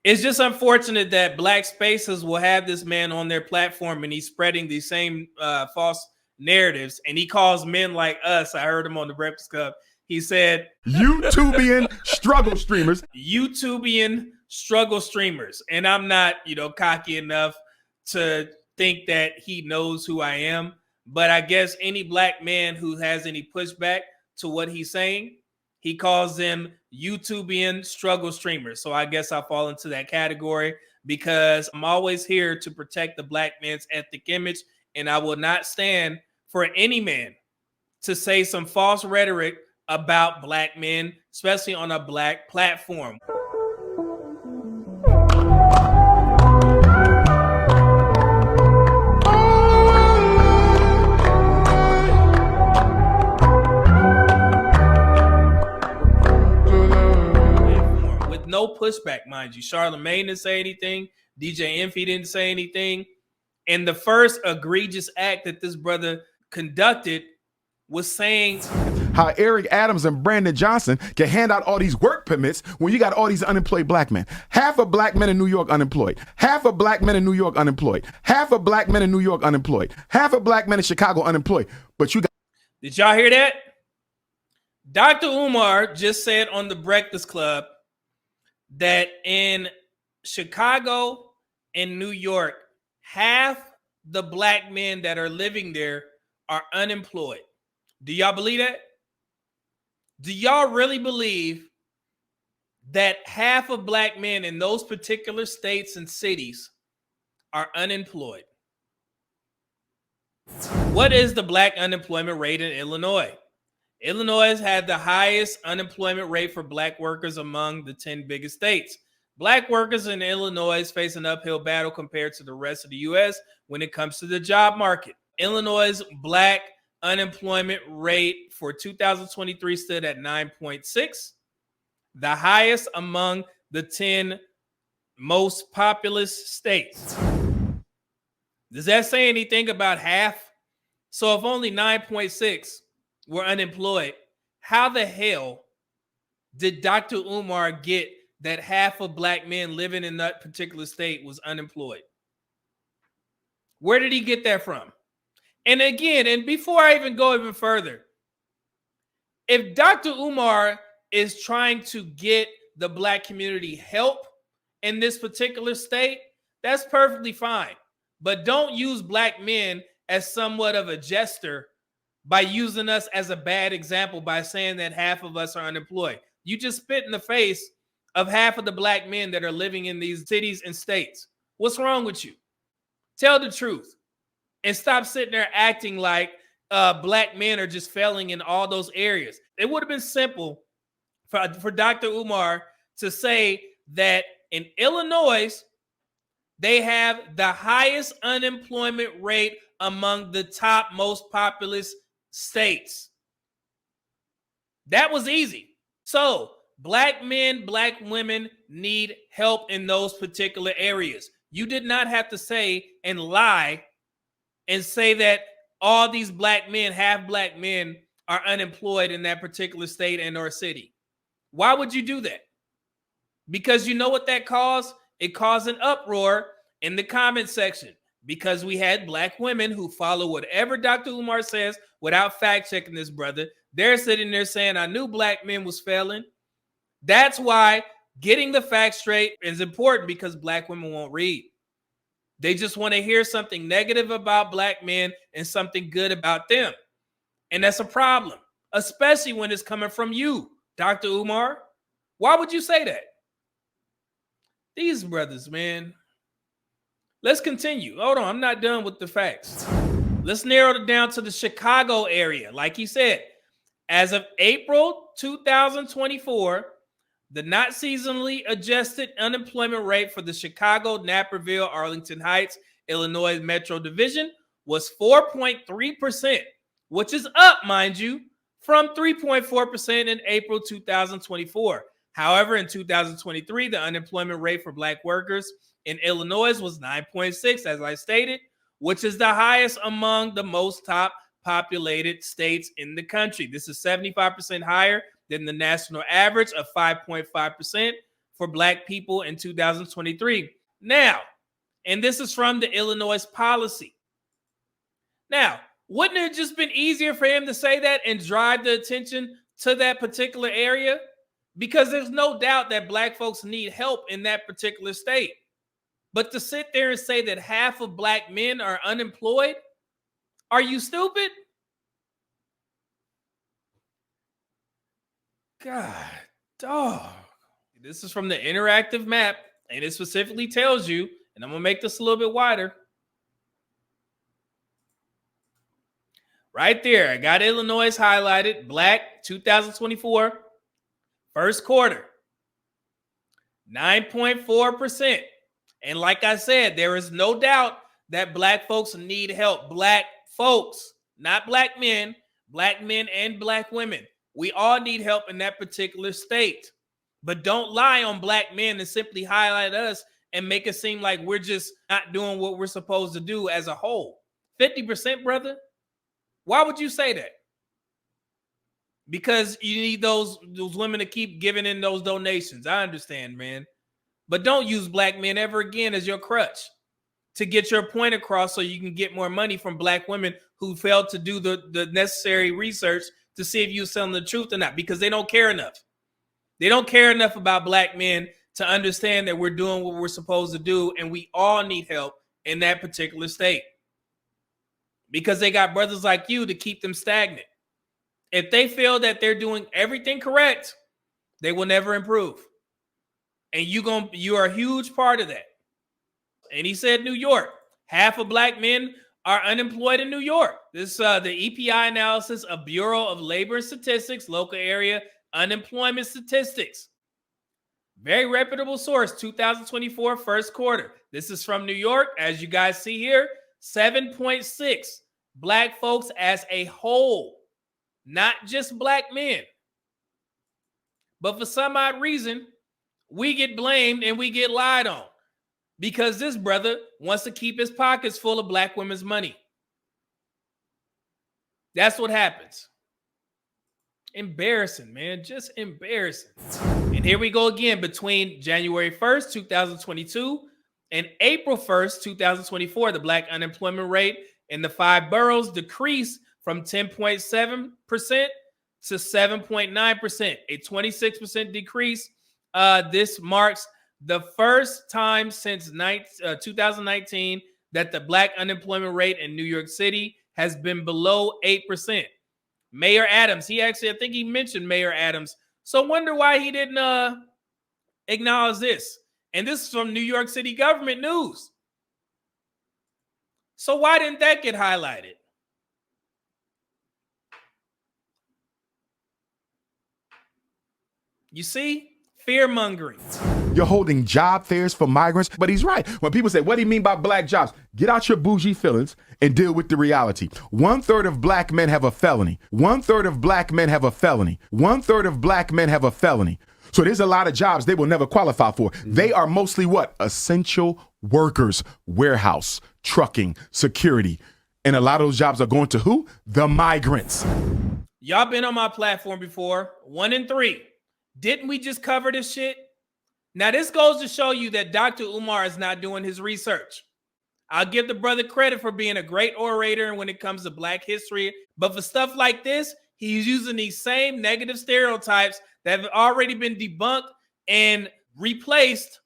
It's just unfortunate that black spaces will have this man on their platform and he's spreading these same false narratives. And he calls men like us. I heard him on the Breakfast Club. He said, YouTubian struggle streamers. YouTubian struggle streamers. And I'm not, cocky enough to think that he knows who I am. But I guess any black man who has any pushback to what he's saying, he calls them YouTubian struggle streamers. So I guess I fall into that category because I'm always here to protect the black man's ethnic image. And I will not stand for any man to say some false rhetoric about black men, especially on a black platform. No pushback, mind you. Charlemagne didn't say anything. DJ Envy didn't say anything. And the first egregious act that this brother conducted was saying how Eric Adams and Brandon Johnson can hand out all these work permits when you got all these unemployed black men. Half of black men in New York unemployed. Half of black men in New York unemployed. Half of black men in New York unemployed. Half of black men in Chicago unemployed. But you got... Did y'all hear that? Dr. Umar just said on the Breakfast Club that in Chicago and New York, half the black men that are living there are unemployed. Do y'all believe that? Do y'all really believe that half of black men in those particular states and cities are unemployed? What is the black unemployment rate in Illinois? Illinois has had the highest unemployment rate for black workers among the 10 biggest states. Black workers in Illinois face an uphill battle compared to the rest of the U.S. when it comes to the job market. Illinois' black unemployment rate for 2023 stood at 9.6, the highest among the 10 most populous states. Does that say anything about half? So if only 9.6 were unemployed, how the hell did Dr. Umar get that half of black men living in that particular state was unemployed? Where did he get that from? And again, and before I even go even further, if Dr. Umar is trying to get the black community help in this particular state, that's perfectly fine. But don't use black men as somewhat of a jester by using us as a bad example by saying that half of us are unemployed. You just spit in the face of half of the black men that are living in these cities and states. What's wrong with you? Tell the truth and stop sitting there acting like black men are just failing in all those areas. It would have been simple for Dr. Umar to say that in Illinois, they have the highest unemployment rate among the top most populous states. That was easy. So black men, black women need help in those particular areas. You did not have to say and lie and say that all these black men, half black men, are unemployed in that particular state and or city. Why would you do that? Because you know what that caused? It caused an uproar in the comment section because we had black women who follow whatever Dr. Umar says without fact checking this brother. They're sitting there saying, I knew black men was failing. That's why getting the facts straight is important, because black women won't read. They just want to hear something negative about black men and something good about them. And that's a problem, especially when it's coming from you, Dr. Umar. Why would you say that? These brothers, man. Let's continue. Hold on, I'm not done with the facts. Let's narrow it down to the Chicago area. Like he said, as of April 2024, the not seasonally adjusted unemployment rate for the Chicago, Naperville, Arlington Heights, Illinois Metro Division was 4.3%, which is up, mind you, from 3.4% in April 2024. However, in 2023, the unemployment rate for black workers in Illinois was 9.6, as I stated, which is the highest among the most top populated states in the country. This is 75% higher than the national average of 5.5% for black people in 2023. Now, and this is from the Illinois policy. Now, wouldn't it have just been easier for him to say that and drive the attention to that particular area? Because there's no doubt that black folks need help in that particular state. But to sit there and say that half of black men are unemployed, are you stupid? God, dog. This is from the interactive map, and it specifically tells you, and I'm going to make this a little bit wider. Right there, I got Illinois highlighted. Black, 2024, first quarter, 9.4%. And like I said, there is no doubt that black folks need help. Black folks, not black men and black women. We all need help in that particular state. But don't lie on black men and simply highlight us and make it seem like we're just not doing what we're supposed to do as a whole. 50%, brother? Why would you say that? Because you need those women to keep giving in those donations. I understand, man. But don't use black men ever again as your crutch to get your point across so you can get more money from black women who failed to do the necessary research to see if you're telling the truth or not, because they don't care enough. They don't care enough about black men to understand that we're doing what we're supposed to do, and we all need help in that particular state. Because they got brothers like you to keep them stagnant. If they feel that they're doing everything correct, they will never improve. And you are a huge part of that. And he said New York, half of black men are unemployed in New York. This the EPI analysis of Bureau of Labor Statistics, local area unemployment statistics. Very reputable source, 2024 first quarter. This is from New York. As you guys see here, 7.6 black folks as a whole, not just black men. But for some odd reason, we get blamed and we get lied on because this brother wants to keep his pockets full of black women's money. That's what happens. Embarrassing, man. Just embarrassing. And here we go again between January 1st, 2022 and April 1st, 2024, the black unemployment rate in the 5 boroughs decreased from 10.7% to 7.9%, a 26% decrease. This marks the first time since 2019 that the black unemployment rate in New York City has been below 8%. Mayor Adams, I think he mentioned Mayor Adams. So wonder why he didn't acknowledge this. And this is from New York City government news. So why didn't that get highlighted? You see? Fear-mongering. You're holding job fairs for migrants, but he's right. When people say, what do you mean by black jobs? Get out your bougie feelings and deal with the reality. 1/3 of black men have a felony. 1/3 of black men have a felony. 1/3 of black men have a felony. So there's a lot of jobs they will never qualify for. They are mostly what? Essential workers, warehouse, trucking, security. And a lot of those jobs are going to who? The migrants. Y'all been on my platform before. 1 in 3. Didn't we just cover this shit? Now, this goes to show you that Dr. Umar is not doing his research. I'll give the brother credit for being a great orator when it comes to black history. But for stuff like this, he's using these same negative stereotypes that have already been debunked and replaced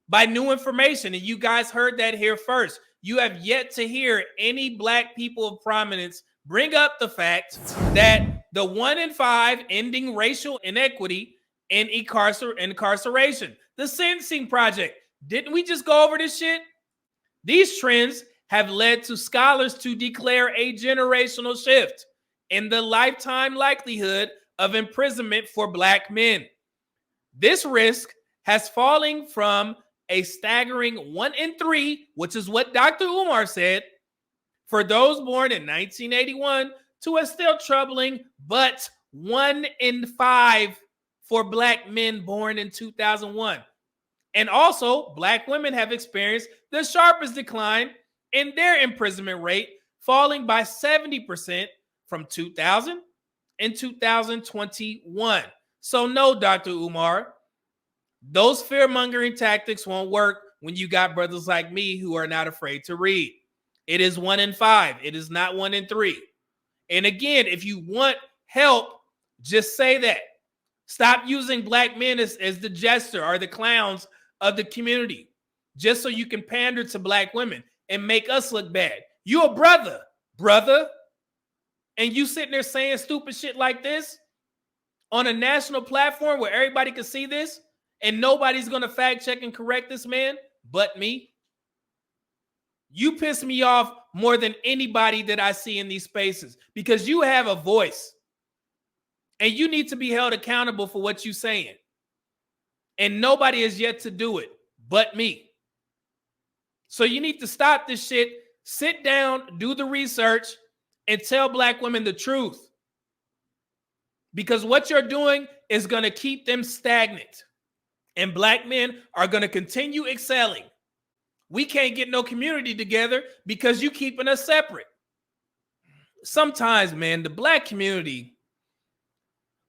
by new information. And you guys heard that here first. You have yet to hear any black people of prominence bring up the fact that the 1 in 5 ending racial inequity in incarceration, the Sentencing Project. Didn't we just go over this shit? These trends have led to scholars to declare a generational shift in the lifetime likelihood of imprisonment for black men. This risk has fallen from a staggering 1 in 3, which is what Dr. Umar said, for those born in 1981 to a still troubling but 1 in 5 for black men born in 2001. And also, black women have experienced the sharpest decline in their imprisonment rate, falling by 70% from 2000 and 2021. So no, Dr. Umar, Those fear-mongering tactics won't work when you got brothers like me who are not afraid to read. It is 1 in 5. It is not 1 in 3. And again, if you want help, just say that. Stop using black men as the jester or the clowns of the community just so you can pander to black women and make us look bad. You a brother, and you sitting there saying stupid shit like this on a national platform where everybody can see this and nobody's going to fact check and correct this man but me. You piss me off more than anybody that I see in these spaces because you have a voice and you need to be held accountable for what you're saying. And nobody has yet to do it but me. So you need to stop this shit, sit down, do the research, and tell black women the truth. Because what you're doing is going to keep them stagnant. And black men are going to continue excelling. We can't get no community together because you keeping us separate. Sometimes, man, the black community,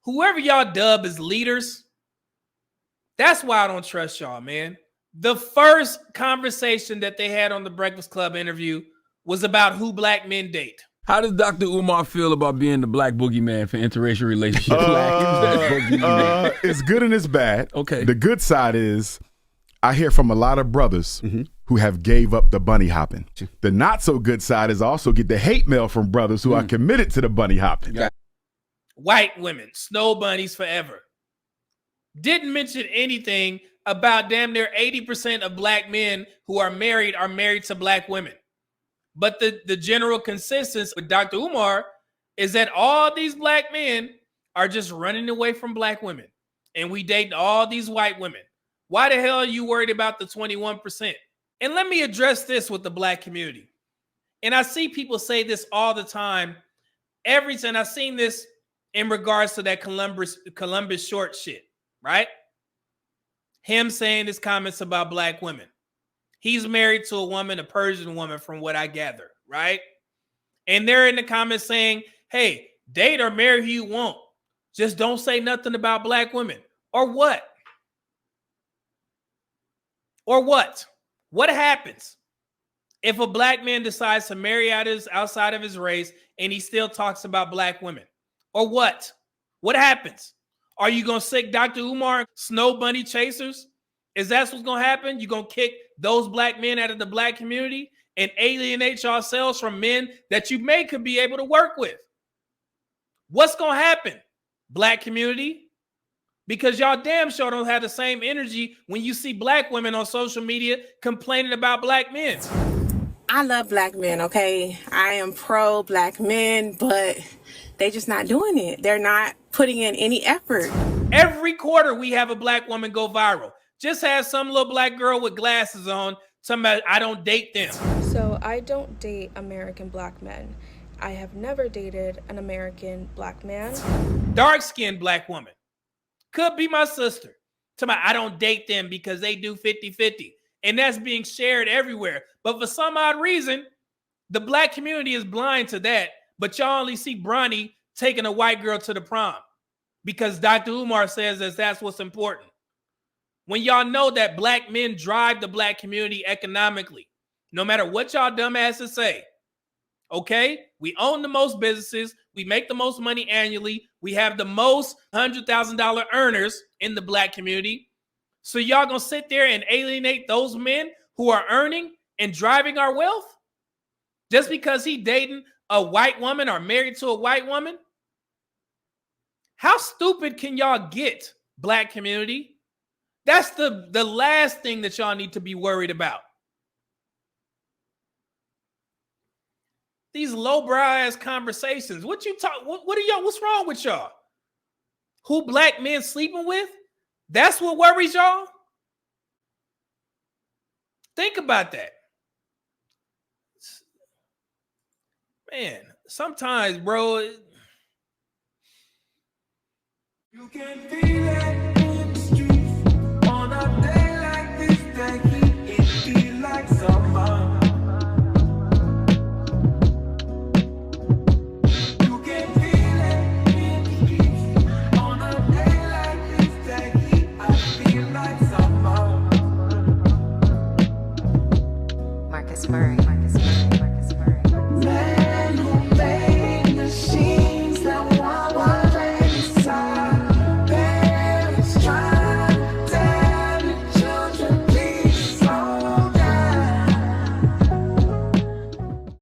whoever y'all dub as leaders, that's why I don't trust y'all, man. The first conversation that they had on the Breakfast Club interview was about who black men date. How does Dr. Umar feel about being the black boogeyman for interracial relationships? It's good and it's bad. Okay. The good side is I hear from a lot of brothers who have gave up the bunny hopping. The not so good side is also get the hate mail from brothers who are committed to the bunny hopping. White women, snow bunnies forever. Didn't mention anything about damn near 80% of black men who are married to black women. But the general consensus with Dr. Umar is that all these black men are just running away from black women. And we date all these white women. Why the hell are you worried about the 21%? And let me address this with the black community. And I see people say this all the time. I've seen this in regards to that Columbus short shit, right? Him saying his comments about black women. He's married to a woman, a Persian woman, from what I gather, right? And they're in the comments saying, hey, date or marry who you want. Just don't say nothing about black women. Or what? Or what? What happens if a black man decides to marry outside of his race and he still talks about black women? Or what? What happens? Are you going to sick Dr. Umar snow bunny chasers? Is that what's going to happen? You're going to kick those black men out of the black community and alienate yourselves from men that you could be able to work with? What's going to happen, black community? Because y'all damn sure don't have the same energy when you see black women on social media complaining about black men. I love black men, okay? I am pro black men, but they just not doing it. They're not putting in any effort. Every quarter we have a black woman go viral. Just had some little black girl with glasses on talking about I don't date them. So I don't date American black men. I have never dated an American black man. Dark-skinned black woman. Could be my sister. Talking about I don't date them because they do 50-50. And that's being shared everywhere. But for some odd reason, the black community is blind to that. But y'all only see Bronny taking a white girl to the prom because Dr. Umar says that that's what's important. When y'all know that black men drive the black community economically, no matter what y'all dumbasses say, okay? We own the most businesses. We make the most money annually. We have the most $100,000 earners in the black community. So y'all gonna sit there and alienate those men who are earning and driving our wealth just because he dating a white woman or married to a white woman? How stupid can y'all get, black community? That's the last thing that y'all need to be worried about. These lowbrow ass conversations. What you talk? What are y'all? What's wrong with y'all? Who black men sleeping with? That's what worries y'all? Think about that. Man, sometimes, bro. You can feel it in the streets on a day like this. That heat, it feel like summer. You can feel it in the streets on a day like this. That heat, I feel like Murray.